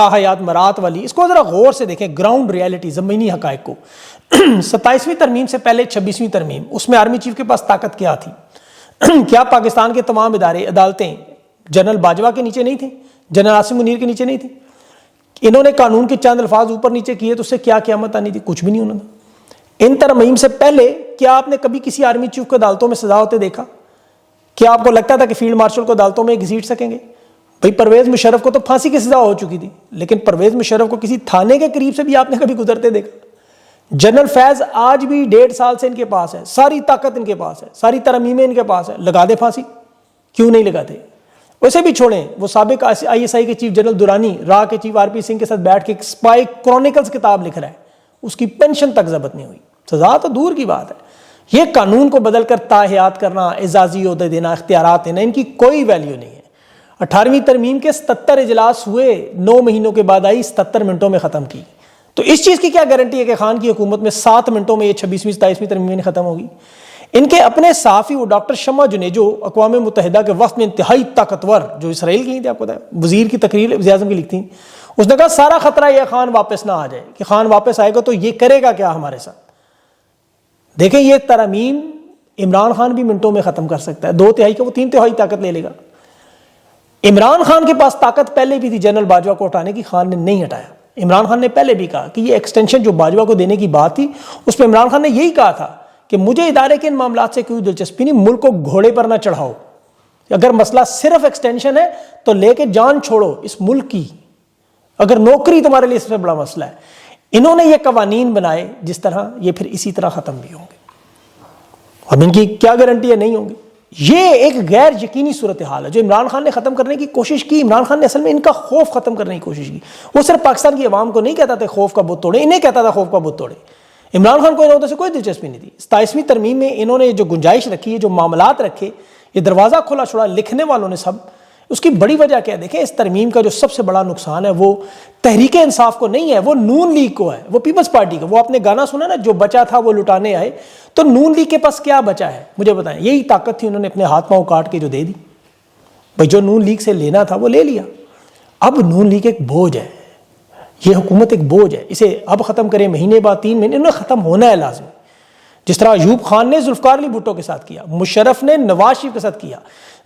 تاحیات مرات والی، اس کو ذرا غور سے دیکھیں، گراؤنڈ ریالٹی، زمینی حقائق کو۔ 27ویں ترمیم سے پہلے 26ویں ترمیم، اس میں آرمی چیف کے پاس طاقت کیا تھی؟ کیا پاکستان کے تمام ادارے عدالتیں جنرل باجوہ کے نیچے نہیں تھیں؟ جنرل عاصم منیر کے نیچے نہیں تھیں؟ انہوں نے قانون کے چند الفاظ اوپر نیچے کیے تو اس سے کیا قیامت آنی تھی؟ کچھ بھی نہیں انہوں نے۔ ان ترمیم سے پہلے کیا آپ نے کبھی کسی آرمی چیف کو عدالتوں میں سزا ہوتے دیکھا؟ کیا آپ کو لگتا تھا کہ فیلڈ مارشل کو عدالتوں میں گھسیٹ سکیں گے؟ بھئی پرویز مشرف کو تو پھانسی کی سزا ہو چکی تھی، لیکن پرویز مشرف کو کسی تھانے کے قریب سے بھی آپ نے کبھی گزرتے دیکھا؟ جنرل فیض آج بھی 1.5 سال سے ان کے پاس ہے، ساری طاقت ان کے پاس ہے، ساری ترمیمیں ان کے پاس ہے، لگا دے پھانسی، کیوں نہیں لگاتے؟ ویسے بھی چھوڑیں، وہ سابق ISI کے چیف جنرل دورانی را کے چیف RP سنگھ کے ساتھ بیٹھ کے اسپائی کرونیکلز کتاب لکھ رہا ہے، اس کی پینشن تک ضبط نہیں ہوئی، سزا تو دور کی بات ہے۔ یہ قانون کو بدل کر تاحیات کرنا، اعزازی عہدے دینا، اختیارات دینا، ان کی کوئی ویلیو نہیں ہے۔ 18ویں ترمیم کے 77 اجلاس ہوئے، 9 مہینوں کے بعد آئی، 77 منٹوں میں ختم کی۔ تو اس چیز کی کیا گارنٹی ہے کہ خان کی حکومت میں 7 منٹوں میں یہ 26ویں 27ویں ترمیم ختم ہوگی؟ ان کے اپنے صحافی وہ ڈاکٹر شمع جنید جو اقوام متحدہ کے وفد میں انتہائی طاقتور، جو اسرائیل کی تھی، آپ کو پتا ہے، وزیر کی تقریر وزیر اعظم کی لکھتی، اس نے کہا سارا خطرہ یہ خان واپس نہ آ جائے، کہ خان واپس آئے گا تو یہ کرے گا کیا ہمارے ساتھ۔ دیکھیں یہ ترمیم عمران خان بھی منٹوں میں ختم کر سکتا ہے، 2/3 کا وہ 3/3 طاقت لے لے گا۔ عمران خان کے پاس طاقت پہلے بھی تھی جنرل باجوہ کو ہٹانے کی، خان نے نہیں ہٹایا۔ عمران خان نے پہلے بھی کہا کہ یہ ایکسٹینشن جو باجوہ کو دینے کی بات تھی، اس پہ عمران خان نے یہی کہا تھا کہ مجھے ادارے کے ان معاملات سے کوئی دلچسپی نہیں، ملک کو گھوڑے پر نہ چڑھاؤ، اگر مسئلہ صرف ایکسٹینشن ہے تو لے کے جان چھوڑو اس ملک کی، اگر نوکری تمہارے لیے سب سے بڑا مسئلہ ہے۔ انہوں نے یہ قوانین بنائے جس طرح، یہ پھر اسی طرح ختم بھی ہوں گے۔ اب ان کی کیا گارنٹی ہے نہیں ہوں گے؟ یہ ایک غیر یقینی صورتحال ہے جو عمران خان نے ختم کرنے کی کوشش کی۔ عمران خان نے اصل میں ان کا خوف ختم کرنے کی کوشش کی۔ وہ صرف پاکستان کی عوام کو نہیں کہتا تھا خوف کا بت توڑے، انہیں کہتا تھا خوف کا بت توڑے۔ عمران خان کو ان عہدوں سے کوئی دلچسپی نہیں تھی۔ 27ویں ترمیم میں انہوں نے جو گنجائش رکھی ہے، جو معاملات رکھے، یہ دروازہ کھلا چھوڑا لکھنے والوں نے سب۔ اس کی بڑی وجہ کیا ہے؟ دیکھیں اس ترمیم کا جو سب سے بڑا نقصان ہے وہ تحریک انصاف کو نہیں ہے، وہ نون لیگ کو ہے، وہ پیپلز پارٹی کا۔ وہ آپ نے گانا سنا نا، جو بچا تھا وہ لٹانے آئے، تو نون لیگ کے پاس کیا بچا ہے مجھے بتائیں؟ یہی طاقت تھی، انہوں نے اپنے ہاتھ پاؤں کاٹ کے جو دے دی۔ بھائی جو نون لیگ سے لینا تھا وہ لے لیا۔ اب نون لیگ ایک بوجھ ہے، یہ حکومت ایک بوجھ ہے، اسے اب ختم کریں مہینے بعد 3 مہینے، انہیں ختم ہونا ہے لازم۔ جس طرح ایوب خان نے ذوالفقار علی بھٹو کے ساتھ کیا، مشرف نے نواز شریف کے ساتھ کیا،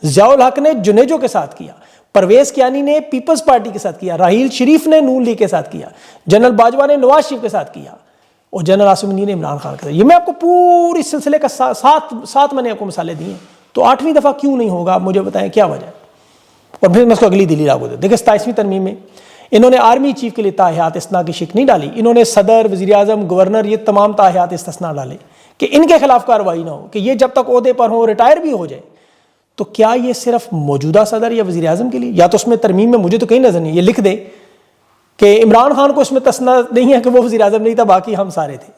ضیاء الحق نے جنیجو کے ساتھ کیا، پرویز کیانی نے پیپلز پارٹی کے ساتھ کیا، راحیل شریف نے نون لیگ کے ساتھ کیا، جنرل باجوہ نے نواز شریف کے ساتھ کیا، اور جنرل عاصم منیر نے عمران خان کے ساتھ۔ یہ میں آپ کو پوری سلسلے کا ساتھ میں نے آپ کو مثالیں دی ہیں، تو 8ویں دفعہ کیوں نہیں ہوگا؟ مجھے بتائیں کیا وجہ ہے؟ اور پھر میں اس کو اگلی دلیل آپ کو دے۔ دیکھیں 27ویں ترمیم میں انہوں نے آرمی چیف کے لیے تاحیات استثناء کی شک نہیں ڈالی، انہوں نے صدر، وزیر اعظم، گورنر، یہ تمام تاحیات استثناء ڈالے کہ ان کے خلاف کارروائی نہ ہو، کہ یہ جب تک عہدے پر ہوں، ریٹائر بھی ہو جائے۔ تو کیا یہ صرف موجودہ صدر یا وزیر اعظم کے لیے؟ یا تو اس میں ترمیم میں مجھے تو کہیں نظر نہیں، یہ لکھ دے کہ عمران خان کو اس میں تسنا نہیں ہے کہ وہ وزیر اعظم نہیں تھا، باقی ہم سارے تھے۔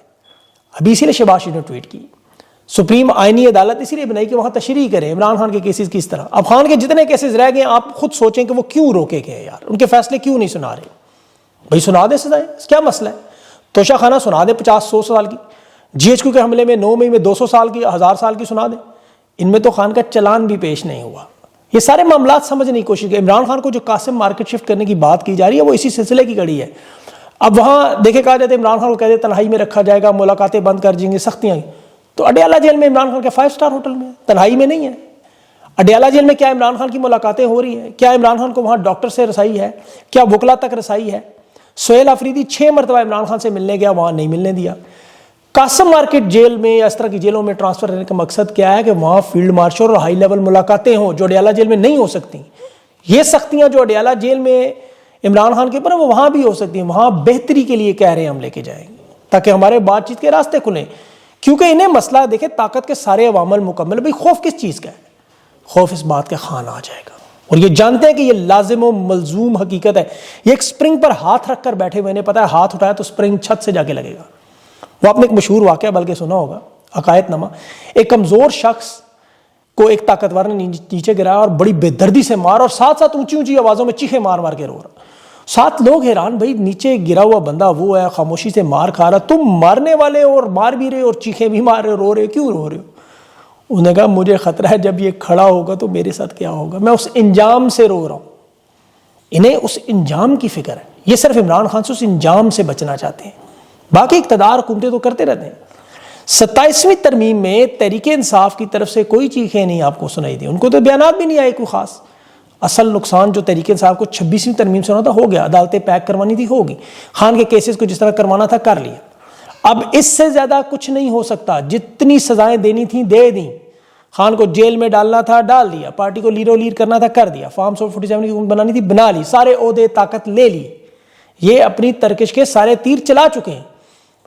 ابھی اسی لیے شہباز شریف نے ٹویٹ کی، سپریم آئینی عدالت اسی لیے بنائی کہ وہاں تشریح کرے عمران خان کے کیسز کس طرح۔ اب خان کے جتنے کیسز رہ گئے آپ خود سوچیں کہ وہ کیوں روکے گئے یار، ان کے فیصلے کیوں نہیں سنا رہے؟ بھائی سنا دے سزائیں، کیا مسئلہ ہے؟ توشہ خانہ سنا دے 50-100 سال کی، GHQ کے حملے میں 9 مئی میں 200 سال کی، 1000 سال کی سنا دے۔ ان میں تو خان کا چلان بھی پیش نہیں ہوا۔ یہ سارے معاملات سمجھنے کی کوشش کی۔ عمران خان کو جو قاسم مارکیٹ شفٹ کرنے کی بات کی جا رہی ہے وہ اسی سلسلے کی کڑی ہے۔ اب وہاں دیکھے کہا جاتا ہے عمران خان کو کہتے تنہائی میں رکھا جائے گا، ملاقاتیں بند کر دیں گے، سختیاں۔ تو اڈیالہ جیل میں عمران خان کے 5 اسٹار ہوٹل میں، تنہائی میں نہیں ہے۔ اڈیالہ جیل میں کیا عمران خان کی ملاقاتیں ہو رہی ہیں؟ کیا عمران خان کو وہاں ڈاکٹر سے رسائی ہے؟ کیا وکلا تک رسائی ہے؟ سہیل آفریدی 6 مرتبہ عمران خان سے ملنے گیا، وہاں نہیں ملنے دیا۔ قاسم مارکیٹ جیل میں یا اس طرح کی جیلوں میں ٹرانسفر کرنے کا مقصد کیا ہے؟ کہ وہاں فیلڈ مارشل اور ہائی لیول ملاقاتیں ہوں جو اڈیالہ جیل میں نہیں ہو سکتی۔ یہ سختیاں جو اڈیالہ جیل میں عمران خان کے اوپر ہیں وہ وہاں بھی ہو سکتی ہیں، وہاں بہتری کے لیے کہہ رہے ہیں ہم لے کے جائیں گے تاکہ ہمارے بات چیت کے راستے کھلیں۔ کیونکہ انہیں مسئلہ دیکھیں طاقت کے سارے عوامل مکمل، بھائی خوف کس چیز کا ہے؟ خوف اس بات کا خان آ جائے گا، اور یہ جانتے ہیں کہ یہ لازم و ملزوم حقیقت ہے۔ یہ ایک سپرنگ پر ہاتھ رکھ کر بیٹھے ہوئے، انہیں پتا ہے ہاتھ اٹھایا تو سپرنگ چھت سے جا کے لگے گا۔ وہ آپ نے ایک مشہور واقعہ بلکہ سنا ہوگا، عقائد نامہ، ایک کمزور شخص کو ایک طاقتور نے نیچے گرایا اور بڑی بے دردی سے مار، اور ساتھ ساتھ اونچی اونچی آوازوں میں چیخیں مار مار کے رو رہا۔ ساتھ لوگ حیران، بھائی نیچے گرا ہوا بندہ وہ ہے، خاموشی سے مار کھا رہا، تم مارنے والے اور مار بھی رہے اور چیخیں بھی مار رہے، رو رہے، کیوں رو رہے ہو؟ انہوں نے کہا مجھے خطرہ ہے جب یہ کھڑا ہوگا تو میرے ساتھ کیا ہوگا، میں اس انجام سے رو رہا ہوں۔ انہیں اس انجام کی فکر ہے۔ یہ صرف عمران خان سے اس انجام سے بچنا چاہتے ہیں. باقی اقتدار حکومتیں تو کرتے رہتے ہیں. 27ویں ترمیم میں تحریک انصاف کی طرف سے کوئی چیخیں نہیں آپ کو سنائی دی, ان کو تو بیانات بھی نہیں آئے کوئی خاص. اصل نقصان جو تحریک انصاف کو 26ویں ترمیم سے ہونا تھا ہو گیا, عدالتیں پیک کروانی تھی ہوگی, خان کے کیسز کو جس طرح کروانا تھا کر لیا. اب اس سے زیادہ کچھ نہیں ہو سکتا, جتنی سزائیں دینی تھیں دے دیں. خان کو جیل میں ڈالنا تھا ڈال دیا, پارٹی کو لیرو لیر کرنا تھا کر دیا, فارم 47 کی حکومت بنانی تھی بنا لی, سارے عہدے طاقت لے لی. یہ اپنی ترکش کے سارے تیر چلا چکے ہیں.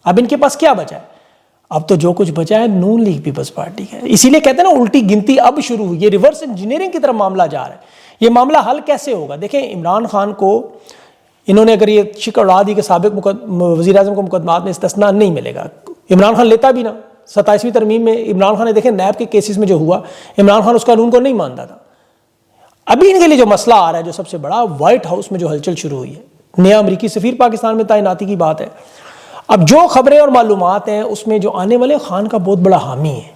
اب ان کے پاس کیا بچا ہے؟ اب تو جو کچھ بچا ہے نون لیگ پیپلز پارٹی کا. اسی لیے کہتے ہیں نا الٹی گنتی اب شروع ہوئی, یہ ریورس انجینئرنگ کی طرف معاملہ جا رہا ہے. یہ معاملہ حل کیسے ہوگا؟ دیکھیں عمران خان کو انہوں نے اگر یہ شکر اڑا دی کہ سابق وزیر اعظم کو مقدمات میں استثناء نہیں ملے گا, عمران خان لیتا بھی نا. 27ویں ترمیم میں عمران خان نے دیکھیں نیب کے کیسز میں جو ہوا, عمران خان اس قانون کو نہیں مانتا تھا. ابھی ان کے لیے جو مسئلہ آ رہا ہے جو سب سے بڑا, وائٹ ہاؤس میں جو ہلچل شروع ہوئی ہے, نیا امریکی سفیر پاکستان میں تعیناتی کی بات ہے. اب جو خبریں اور معلومات ہیں اس میں جو آنے والے خان کا بہت بڑا حامی ہے.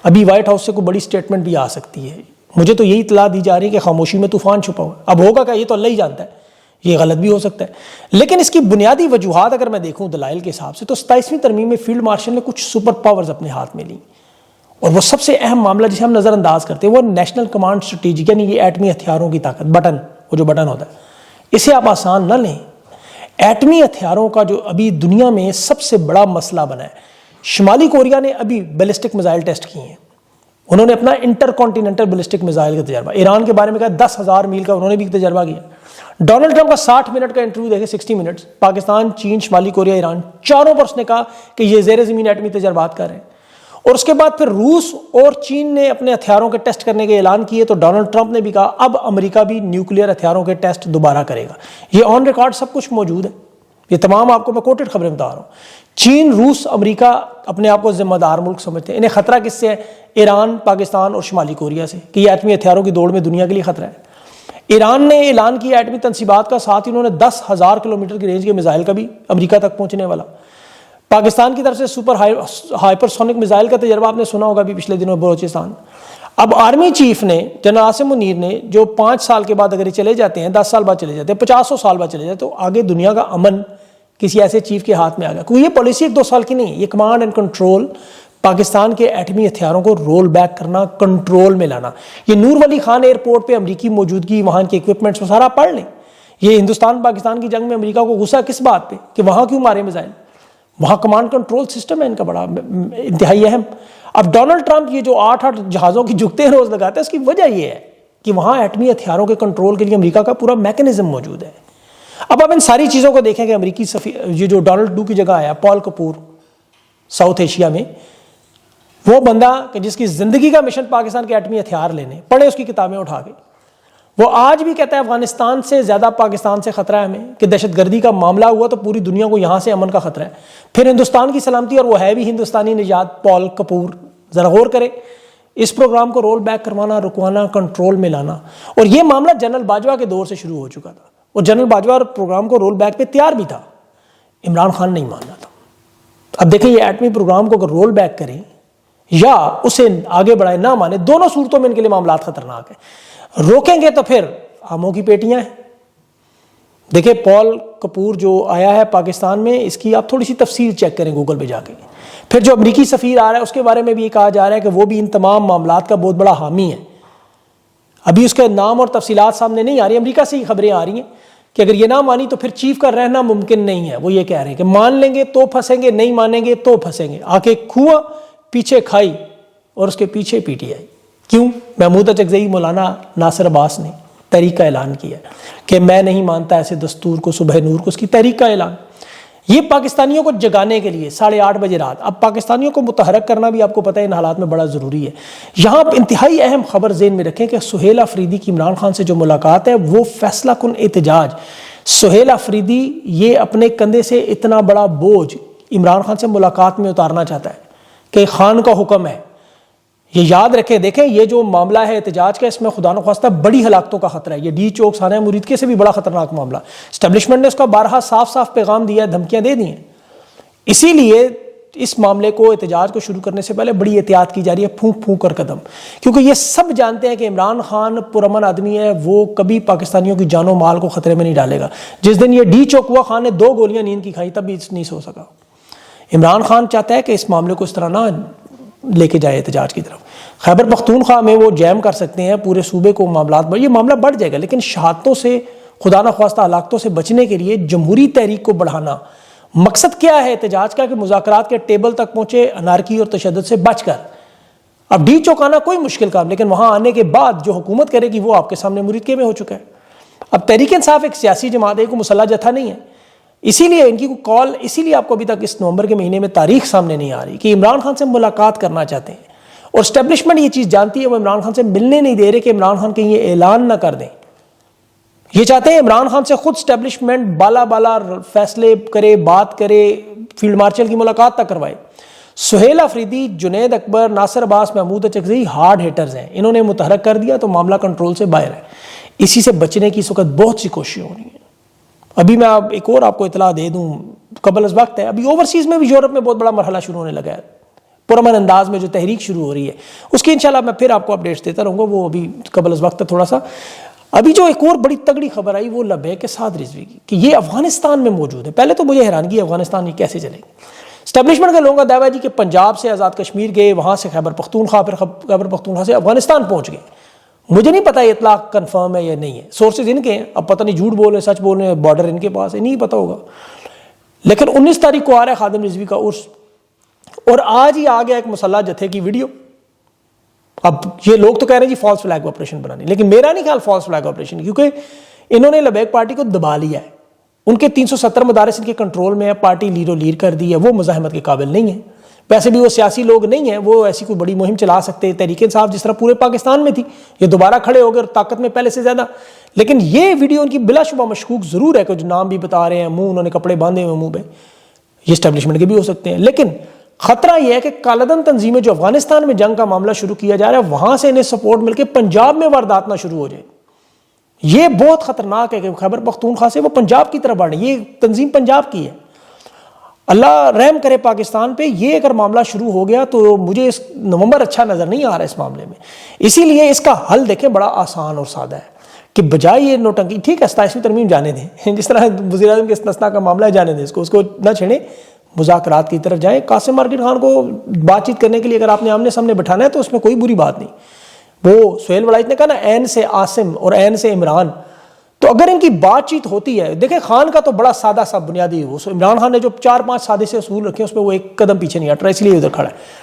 ابھی وائٹ ہاؤس سے کوئی بڑی سٹیٹمنٹ بھی آ سکتی ہے. مجھے تو یہی اطلاع دی جا رہی ہے کہ خاموشی میں طوفان چھپا ہوا ہے. اب ہوگا کہ یہ تو اللہ ہی جانتا ہے, یہ غلط بھی ہو سکتا ہے. لیکن اس کی بنیادی وجوہات اگر میں دیکھوں دلائل کے حساب سے تو 27ویں ترمیم میں فیلڈ مارشل نے کچھ سپر پاورز اپنے ہاتھ میں لیں, اور وہ سب سے اہم معاملہ جسے ہم نظر انداز کرتے ہیں وہ نیشنل کمانڈ اسٹریٹجی, یعنی یہ ایٹمی ہتھیاروں کی طاقت, بٹن, وہ جو بٹن ہوتا ہے, اسے آپ آسان نہ لیں. ایٹمی ہتھیاروں کا جو ابھی دنیا میں سب سے بڑا مسئلہ بنا ہے, شمالی کوریا نے ابھی بیلسٹک میزائل ٹیسٹ کیے ہیں. انہوں نے اپنا انٹر کانٹیننٹل بیلسٹک میزائل کا تجربہ, ایران کے بارے میں کہا 10,000 میل کا انہوں نے بھی تجربہ کیا. ڈونلڈ ٹرمپ کا 60 منٹ کا انٹرویو دیکھیں, 60 منٹس, پاکستان, چین, شمالی کوریا, ایران, چاروں پر اس نے کہا کہ یہ زیر زمین ایٹمی تجربات کر رہے ہیں. اور اس کے بعد پھر روس اور چین نے اپنے ہتھیاروں کے ٹیسٹ کرنے کے اعلان کیے, تو ڈونلڈ ٹرمپ نے بھی کہا اب امریکہ بھی نیوکلیئر ہتھیاروں کے ٹیسٹ دوبارہ کرے گا. یہ آن ریکارڈ سب کچھ موجود ہے, یہ تمام آپ کو میں کوٹڈ خبریں بتا رہا ہوں. چین, روس, امریکہ اپنے آپ کو ذمہ دار ملک سمجھتے ہیں. انہیں خطرہ کس سے ہے؟ ایران, پاکستان اور شمالی کوریا سے, کہ یہ ایٹمی ہتھیاروں کی دوڑ میں دنیا کے لیے خطرہ ہے. ایران نے اعلان کیا ایٹمی تنصیبات کا, ساتھ ہی انہوں نے 10,000 کلومیٹر کی رینج کے میزائل کا بھی امریکہ تک پہنچنے والا. پاکستان کی طرف سے سپر ہائپر سونک میزائل کا تجربہ آپ نے سنا ہوگا بھی پچھلے دنوں بلوچستان. اب آرمی چیف نے, جنرل عاصم منیر نے, جو 5 سال کے بعد اگر یہ چلے جاتے ہیں, 10 سال بعد چلے جاتے ہیں, 50 سال بعد چلے جاتے, تو آگے دنیا کا امن کسی ایسے چیف کے ہاتھ میں آ گیا. کیونکہ یہ پالیسی 1-2 سال کی نہیں ہے, یہ کمانڈ اینڈ کنٹرول, پاکستان کے ایٹمی ہتھیاروں کو رول بیک کرنا, کنٹرول میں لانا. یہ نور ولی خان ایئرپورٹ پہ امریکی موجودگی, وہاں کے اکوپمنٹس وہ سارا پڑھ لیں. یہ ہندوستان پاکستان کی جنگ میں امریکہ کو غصہ کس بات پہ کہ وہاں کیوں مارے میزائل؟ وہاں کمانڈ کنٹرول سسٹم ہے ان کا بڑا انتہائی اہم. اب ڈونلڈ ٹرمپ یہ جو 8 جہازوں کی جھکتے ہیں روز لگاتے ہیں, اس کی وجہ یہ ہے کہ وہاں ایٹمی ہتھیاروں کے کنٹرول کے لیے امریکہ کا پورا میکینزم موجود ہے. اب آپ ان ساری چیزوں کو دیکھیں کہ امریکی سفیر, یہ جو ڈونلڈ ڈو کی جگہ آیا, پال کپور, ساؤتھ ایشیا میں, وہ بندہ کہ جس کی زندگی کا مشن پاکستان کے ایٹمی ہتھیار لینے, پڑھے اس کی کتابیں اٹھا کے, وہ آج بھی کہتا ہے افغانستان سے زیادہ پاکستان سے خطرہ ہے ہمیں, کہ دہشت گردی کا معاملہ ہوا تو پوری دنیا کو یہاں سے امن کا خطرہ ہے. پھر ہندوستان کی سلامتی, اور وہ ہے بھی ہندوستانی نژاد, پال کپور. ذرا غور کرے, اس پروگرام کو رول بیک کروانا, رکوانا, کنٹرول میں لانا. اور یہ معاملہ جنرل باجوہ کے دور سے شروع ہو چکا تھا, اور جنرل باجوہ پروگرام کو رول بیک پہ تیار بھی تھا, عمران خان نہیں مان رہا تھا. اب دیکھیں یہ ایٹمی پروگرام کو اگر رول بیک کریں یا اسے آگے بڑھائے, نہ مانے, دونوں صورتوں میں ان کے لیے معاملات خطرناک ہیں. روکیں گے تو پھر آموں کی پیٹیاں ہیں. دیکھیں پال کپور جو آیا ہے پاکستان میں, اس کی آپ تھوڑی سی تفصیل چیک کریں گوگل پہ جا کے. پھر جو امریکی سفیر آ رہا ہے اس کے بارے میں بھی یہ کہا جا رہا ہے کہ وہ بھی ان تمام معاملات کا بہت بڑا حامی ہے. ابھی اس کے نام اور تفصیلات سامنے نہیں آ رہی, امریکہ سے ہی خبریں آ رہی ہیں کہ اگر یہ نہ مانی تو پھر چیف کا رہنا ممکن نہیں ہے. وہ یہ کہہ رہے ہیں کہ مان لیں گے تو پھنسیں گے, نہیں مانیں گے تو پھنسیں گے. آ کے کھوا, پیچھے کھائی, اور اس کے پیچھے پی ٹی آئی. کیوں؟ محمود اچکزئی, مولانا ناصر عباس نے تحریک کا اعلان کیا کہ میں نہیں مانتا ایسے دستور کو, صبح نور کو, اس کی تحریک کا اعلان. یہ پاکستانیوں کو جگانے کے لیے 8:30 بجے رات. اب پاکستانیوں کو متحرک کرنا بھی آپ کو پتہ ہے ان حالات میں بڑا ضروری ہے. یہاں انتہائی اہم خبر ذہن میں رکھیں کہ سہیل آفریدی کی عمران خان سے جو ملاقات ہے وہ فیصلہ کن احتجاج. سہیل آفریدی یہ اپنے کندھے سے اتنا بڑا بوجھ عمران خان سے ملاقات میں اتارنا چاہتا ہے کہ خان کا حکم ہے. یہ یاد رکھیں, دیکھیں یہ جو معاملہ ہے احتجاج کا, اس میں خدا نخواستہ بڑی ہلاکتوں کا خطرہ ہے. یہ ڈی چوک, سانحہ مرید سے بھی بڑا خطرناک معاملہ. اسٹیبلشمنٹ نے اس کا بارہا صاف صاف پیغام دیا ہے, دھمکیاں دے دی ہیں. اسی لیے اس معاملے کو احتجاج کو شروع کرنے سے پہلے بڑی احتیاط کی جا رہی ہے، پھونک پھونک کر قدم، کیونکہ یہ سب جانتے ہیں کہ عمران خان پرامن آدمی ہے، وہ کبھی پاکستانیوں کی جان و مال کو خطرے میں نہیں ڈالے گا۔ جس دن یہ ڈی چوکوا خان نے 2 گولیاں نیند کی کھائی تب بھی نہیں سو سکا۔ عمران خان چاہتا ہے کہ اس معاملے کو اس طرح نہ لے کے جائے احتجاج کی طرف۔ خیبر پختونخوا میں وہ جیم کر سکتے ہیں پورے صوبے کو، یہ معاملہ بڑھ جائے گا، لیکن شہادتوں سے، خدا نخواستہ ہلاکتوں سے بچنے کے لیے جمہوری تحریک کو بڑھانا مقصد کیا ہے احتجاج کا؟ کہ مذاکرات کے ٹیبل تک پہنچے انارکی اور تشدد سے بچ کر۔ اب ڈی چوکانا کوئی مشکل کام، لیکن وہاں آنے کے بعد جو حکومت کرے گی وہ آپ کے سامنے مریدکے میں ہو چکا ہے۔ اب تحریک انصاف ایک سیاسی جماعت ہے، کوئی مسلح جتھا نہیں ہے، اسی لیے ان کی کال، اسی لیے آپ کو ابھی تک اس نومبر کے مہینے میں تاریخ سامنے نہیں آ رہی کہ عمران خان سے ملاقات کرنا چاہتے ہیں، اور اسٹیبلشمنٹ یہ چیز جانتی ہے، وہ عمران خان سے ملنے نہیں دے رہے کہ عمران خان کہیں یہ اعلان نہ کر دیں۔ یہ چاہتے ہیں عمران خان سے خود اسٹیبلشمنٹ بالا فیصلے کرے، بات کرے، فیلڈ مارشل کی ملاقات تک کروائے۔ سہیل آفریدی، جنید اکبر، ناصر عباس، محمود اچکزئی ہارڈ ہیٹرز ہیں، انہوں نے متحرک کر دیا تو معاملہ کنٹرول سے باہر ہے۔ اسی سے بچنے کی اس وقت بہت سی کوششیں ہو رہی ہیں۔ ابھی میں ایک اور آپ کو اطلاع دے دوں، قبل از وقت ہے، ابھی اوورسیز میں بھی یورپ میں بہت بڑا مرحلہ شروع ہونے لگا ہے، پرامن انداز میں جو تحریک شروع ہو رہی ہے، اس کی انشاءاللہ میں پھر آپ کو اپڈیٹس دیتا رہوں گا، وہ ابھی قبل از وقت ہے تھوڑا سا۔ ابھی جو ایک اور بڑی تگڑی خبر آئی وہ لبیک سعد رضوی کی، کہ یہ افغانستان میں موجود ہے۔ پہلے تو مجھے حیرانگی ہے افغانستان یہ کیسے چلے گی۔ اسٹیبلشمنٹ کے لوگوں کا دعویٰ جی کہ پنجاب سے آزاد کشمیر گئے، وہاں سے خیبر پختونخوا، پھر خیبر پختونخوا سے افغانستان پہنچ گئے۔ مجھے نہیں پتا یہ اطلاع کنفرم ہے یا نہیں ہے، سورسز ان کے ہیں، اب پتہ نہیں جھوٹ بول رہے سچ بول رہے ہیں، بارڈر ان کے پاس ہے، نہیں پتا ہوگا۔ لیکن 19 تاریخ کو آ رہا ہے خادم رضوی کا عرس، اور آج ہی آ گیا ایک مسلح جتھے کی ویڈیو۔ اب یہ لوگ تو کہہ رہے ہیں جی فالس فلیگ آپریشن بنانی، لیکن میرا نہیں خیال فالس فلیگ آپریشن، کیونکہ انہوں نے لبیک پارٹی کو دبا لیا ہے، ان کے 370 مدارس ان کے کنٹرول میں ہے، پارٹی لیرو لیر کر دی ہے، وہ مزاحمت کے قابل نہیں ہے، ویسے بھی وہ سیاسی لوگ نہیں ہیں، وہ ایسی کوئی بڑی مہم چلا سکتے۔ تحریک انصاف جس طرح پورے پاکستان میں تھی، یہ دوبارہ کھڑے ہو گئے اور طاقت میں پہلے سے زیادہ۔ لیکن یہ ویڈیو ان کی بلا شبہ مشکوک ضرور ہے، کہ جو نام بھی بتا رہے ہیں، منہ انہوں نے کپڑے باندھے ہوئے منہ پہ، یہ اسٹیبلشمنٹ کے بھی ہو سکتے ہیں۔ لیکن خطرہ یہ ہے کہ کالعدم تنظیمیں جو افغانستان میں جنگ کا معاملہ شروع کیا جا رہا ہے، وہاں سے انہیں سپورٹ مل کے پنجاب میں واردات نہ شروع ہو جائے۔ یہ بہت خطرناک ہے کہ خیبر پختونخوا سے وہ پنجاب کی طرف بڑھ رہے ہیں، یہ تنظیم پنجاب کی ہے۔ اللہ رحم کرے پاکستان پہ، یہ اگر معاملہ شروع ہو گیا تو مجھے اس نومبر اچھا نظر نہیں آ رہا اس معاملے میں۔ اسی لیے اس کا حل دیکھیں بڑا آسان اور سادہ ہے، کہ بجائے یہ نوٹنکی، ٹھیک ہے 27ویں ترمیم جانے دیں، جس طرح وزیر اعظم کے استثناء کا معاملہ ہے جانے دیں، اس کو نہ چھیڑیں، مذاکرات کی طرف جائیں۔ قاسم مارکیٹ خان کو بات چیت کرنے کے لیے اگر آپ نے آمنے سامنے بٹھانا ہے تو اس میں کوئی بری بات نہیں۔ وہ سہیل ولایت نے کہا نا عین سے عاصم اور عین سے عمران، تو اگر ان کی بات چیت ہوتی ہے، دیکھیں خان کا تو بڑا سادہ سا بنیادی، وہ عمران خان نے جو 4-5 سادے سے اصول رکھے اس میں وہ ایک قدم پیچھے نہیں ہٹ رہا، اس لیے ادھر کھڑا ہے۔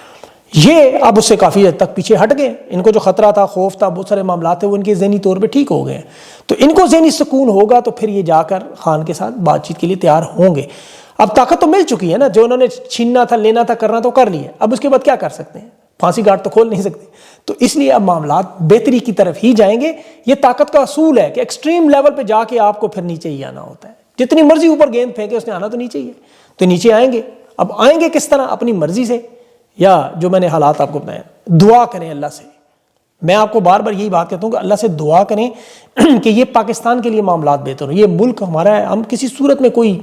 یہ اب اس سے کافی حد تک پیچھے ہٹ گئے، ان کو جو خطرہ تھا، خوف تھا، بہت سارے معاملات تھے، وہ ان کے ذہنی طور پہ ٹھیک ہو گئے ہیں، تو ان کو ذہنی سکون ہوگا تو پھر یہ جا کر خان کے ساتھ بات چیت کے لیے تیار ہوں گے۔ اب طاقت تو مل چکی ہے نا، جو انہوں نے چھیننا تھا، لینا تھا، کرنا تو کر لیا، اب اس کے بعد کیا کر سکتے ہیں؟ پھانسی گاٹ تو کھول نہیں سکتے، تو اس لیے اب معاملات بہتری کی طرف ہی جائیں گے۔ یہ طاقت کا اصول ہے کہ ایکسٹریم لیول پہ جا کے آپ کو پھر نیچے ہی آنا ہوتا ہے، جتنی مرضی اوپر گیند پھینکے اس نے آنا تو نیچے ہی ہے، تو نیچے آئیں گے۔ اب آئیں گے کس طرح؟ اپنی مرضی سے، یا جو میں نے حالات آپ کو بتایا، دعا کریں اللہ سے۔ میں آپ کو بار بار یہی بات کہتا ہوں کہ اللہ سے دعا کریں کہ یہ پاکستان کے لیے معاملات بہتر ہوں، یہ ملک ہمارا ہے، ہم کسی صورت میں کوئی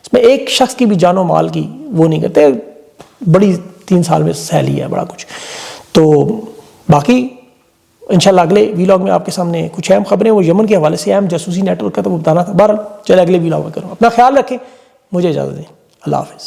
اس میں ایک شخص کی بھی جان و مال کی وہ نہیں کرتے، بڑی 3 سال میں سہ لیا ہے بڑا کچھ۔ تو باقی انشاءاللہ اگلے ویلاگ میں آپ کے سامنے کچھ اہم خبریں، وہ یمن کے حوالے سے اہم جاسوسی نیٹ ورک کا تو وہ بتانا تھا، بہرحال چلے اگلے ویلاگ میں کروں۔ اپنا خیال رکھیں، مجھے اجازت دیں، اللہ حافظ۔